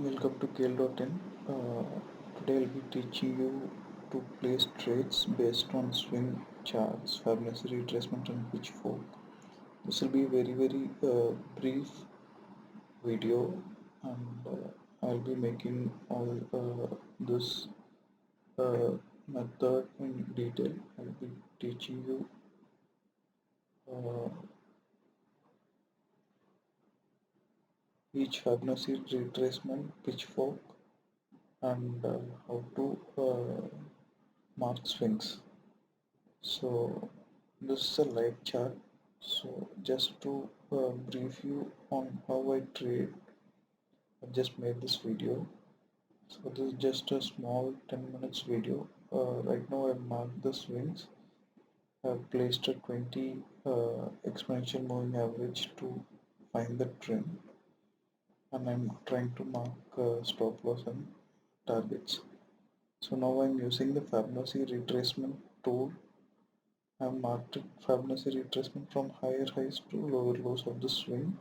Welcome to Kale.in. Today I'll be teaching you to place trades based on swing charts, Fibonacci retracement and pitchfork. This will be a very brief video, and I'll be making all this method in detail. I'll be teaching you uh, each Fibonacci retracement, pitchfork, and how to mark swings. So this is a live chat. So just to brief you on how I trade, I just made this video. So this is just a small 10 minutes video. Right now I've marked the swings. I've placed a 20 exponential moving average to find the trend, and I'm trying to mark stop loss and targets. So now I'm using the Fibonacci retracement tool. I've marked Fibonacci retracement from higher highs to lower lows of the swing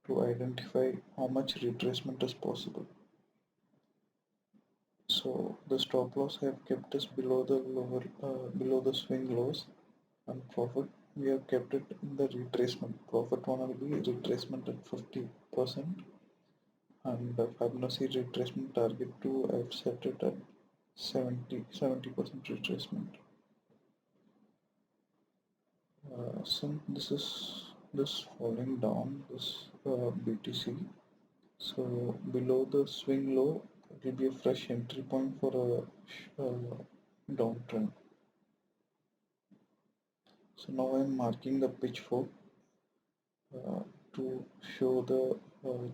to identify how much retracement is possible. So the stop loss have kept us below the swing lows, and profit we have kept it in the retracement. Profit one will be retracement at 50%, and the Fibonacci retracement target 2 I've set it at 70% retracement. So this falling down this BTC. So below the swing low, it will be a fresh entry point for a downtrend. So now I am marking the pitchfork to show the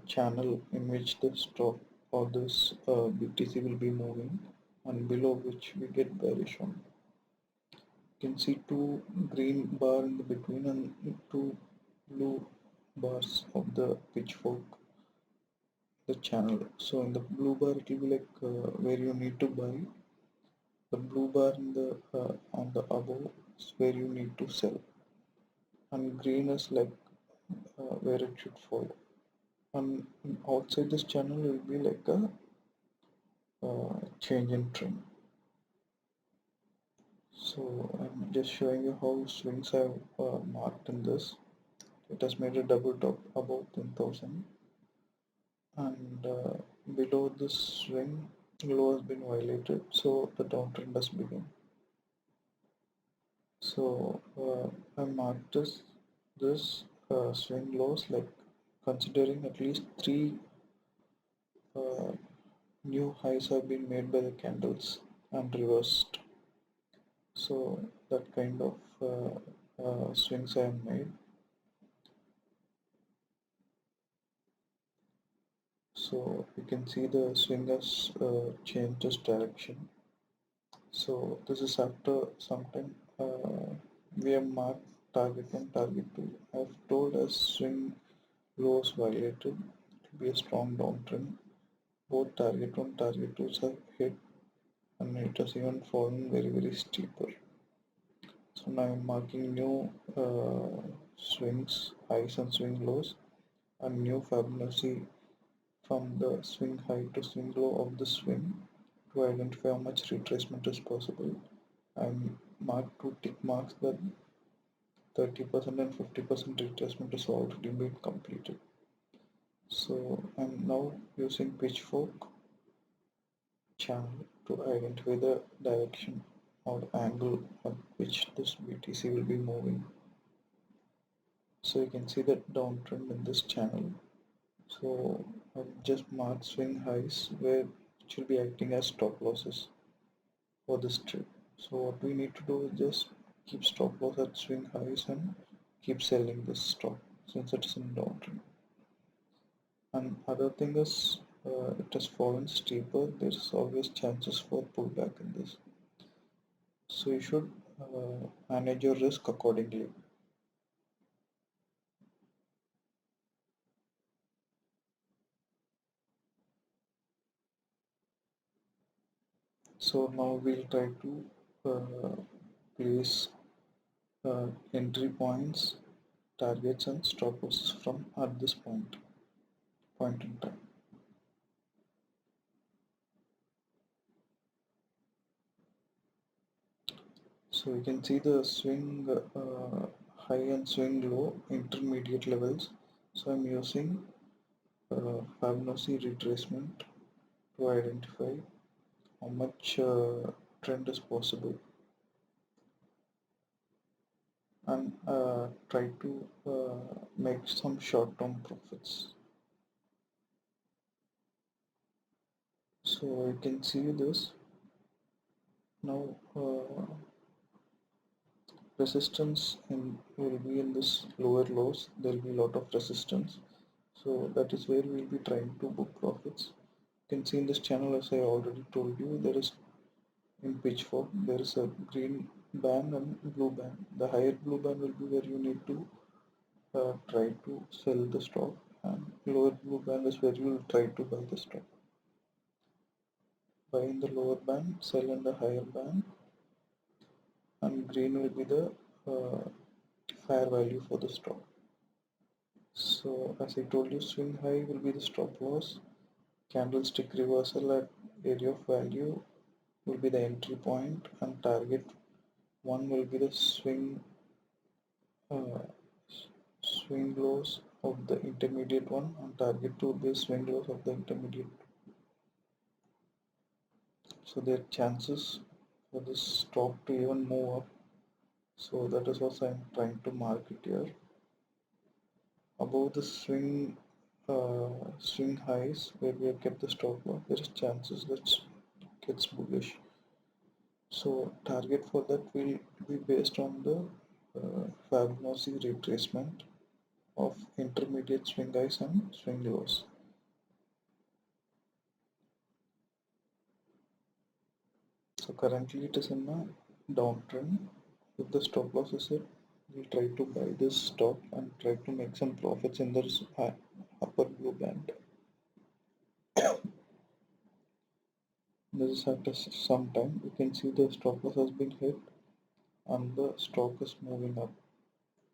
channel in which the stock or this BTC will be moving, and below which we get bearish on. You can see two green bar in the between and two blue bars of the pitchfork, the channel. So in the blue bar it will be like where you need to buy. The blue bar in the on the above is where you need to sell, and green is like where it should fall. And outside this channel will be like a change in trend. So I'm just showing you how swings have marked in this. It has made a double top above 10,000, and below this swing low has been violated, so the downtrend has begun. So I marked this swing lows, like considering at least three uh, new highs have been made by the candles and reversed. So that kind of swings I have made. So you can see the swing has changed its direction. So this is after some time we have marked target 1, target 2. I have told us swing lows violated to be a strong downtrend. Both target 1, target 2 have hit, and it has even fallen very steeper. So now I'm marking new swings, highs and swing lows, and new Fibonacci from the swing high to swing low of the swing to identify how much retracement is possible. I'm marked two tick marks that 30% and 50% retracement is already been completed. So I'm now using pitchfork channel to identify the direction or angle at which this BTC will be moving. So you can see that downtrend in this channel. So I've just marked swing highs where it should be acting as stop losses for this trade. So what we need to do is just keep stop loss at swing highs and keep selling this stock since it is in downtrend. And other thing is it has fallen steeper. There's always chances for pullback in this. So you should manage your risk accordingly. So now we'll try to place entry points, targets and stop losses from at this point in time. So you can see the swing high and swing low intermediate levels. So I'm using Fibonacci retracement to identify how much trend is possible and try to make some short-term profits. So you can see this now. Resistance will be in this lower lows. There will be a lot of resistance. So that is where we will be trying to book profits. You can see in this channel, as I already told you, there is in pitchfork there is a green band and blue band. The higher blue band will be where you need to try to sell the stock, and lower blue band is where you will try to buy the stock. Buy in the lower band, sell in the higher band, and green will be the fair value for the stock. So as I told you, swing high will be the stop loss, candlestick reversal at area of value will be the entry point, and target one will be the uh, swing lows of the intermediate one, and target two will be swing lows of the intermediate. So there are chances for this stock to even move up. So that is what I'm trying to mark it here. Above the swing highs where we have kept the stop loss, there is chances that gets bullish. So target for that will be based on the Fibonacci retracement of intermediate swing highs and swing lows. So currently it is in a downtrend. If the stop loss is hit, we'll try to buy this stock and try to make some profits in the upper blue band. This is after some time. You can see the stop loss has been hit and the stock is moving up.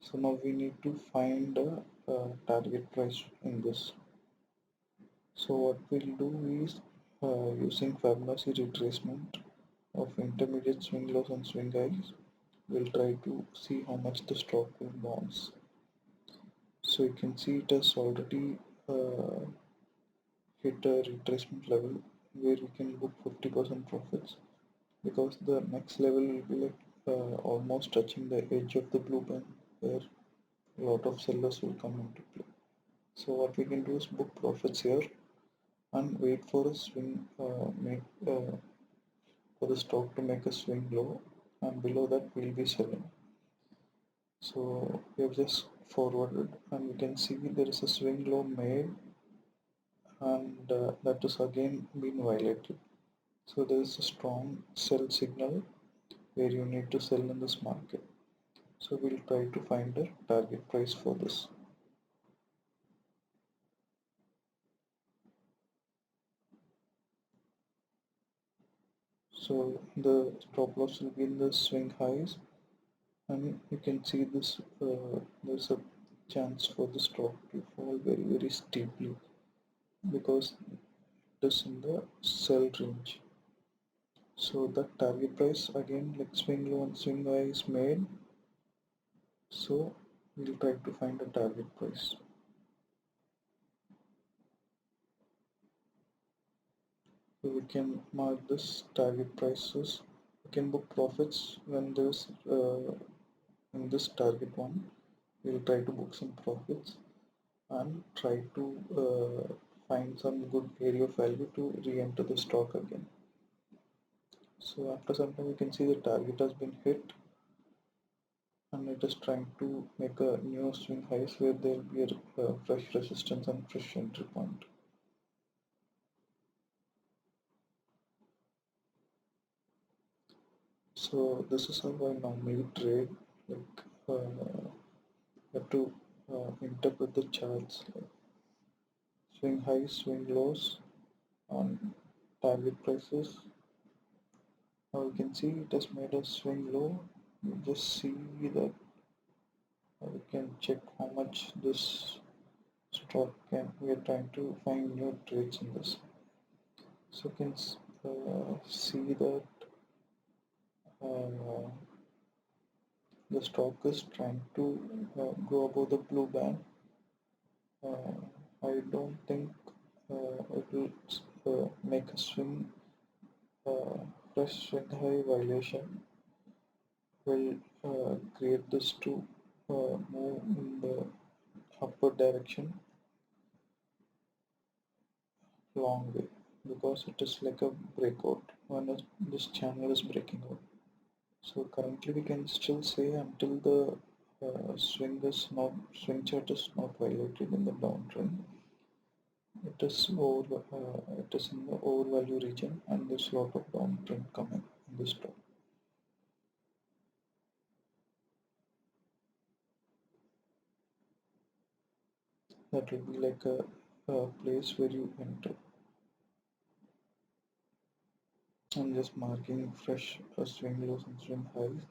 So now we need to find a target price in this. So what we'll do is using Fibonacci retracement of intermediate swing lows and swing highs, we'll try to see how much the stock will bounce. So you can see it has already hit a retracement level where we can book 50% profits, because the next level will be like almost touching the edge of the blue band where a lot of sellers will come into play. So what we can do is book profits here and wait for a swing for the stock to make a swing low, and below that we'll be selling. So we have just forwarded and we can see there is a swing low made, and that is again been violated. So there is a strong sell signal where you need to sell in this market. So we'll try to find a target price for this. So the stop loss will be in the swing highs, and you can see this there's a chance for the stock to fall very steeply because it is in the sell range. So the target price again, like swing low and swing high is made, so we'll try to find a target price. So we can mark this target prices. We can book profits when there's in this target one. We'll try to book some profits and try to find some good area of value to re-enter the stock again. So after some time, you can see the target has been hit, and it is trying to make a new swing highs where there will be a fresh resistance and fresh entry point. So this is how I normally trade. Like have to interpret the charts, like swing highs, swing lows, on target prices. Now you can see it has made a swing low. You just see that we can check how much this stock can. We are trying to find new trades in this. So you can see that The stock is trying to go above the blue band. I don't think it will make a swing. Fresh swing high violation will create this to move in the upward direction long way, because it is like a breakout when this channel is breaking out. So currently we can still say until the swing chart is not violated in the downtrend, it is in the overvalue region, and there's a lot of downtrend coming in this stock. That will be like a place where you enter. I'm just marking fresh swing lows and swing highs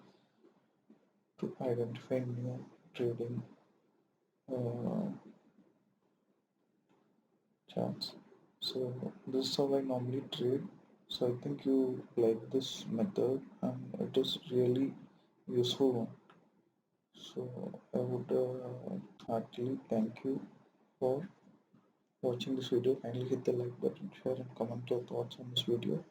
to identify new trading uh, charts. So this is how I normally trade. So I think you like this method, and it is really useful one. So I would heartily thank you for watching this video. Kindly hit the like button, share and comment your thoughts on this video.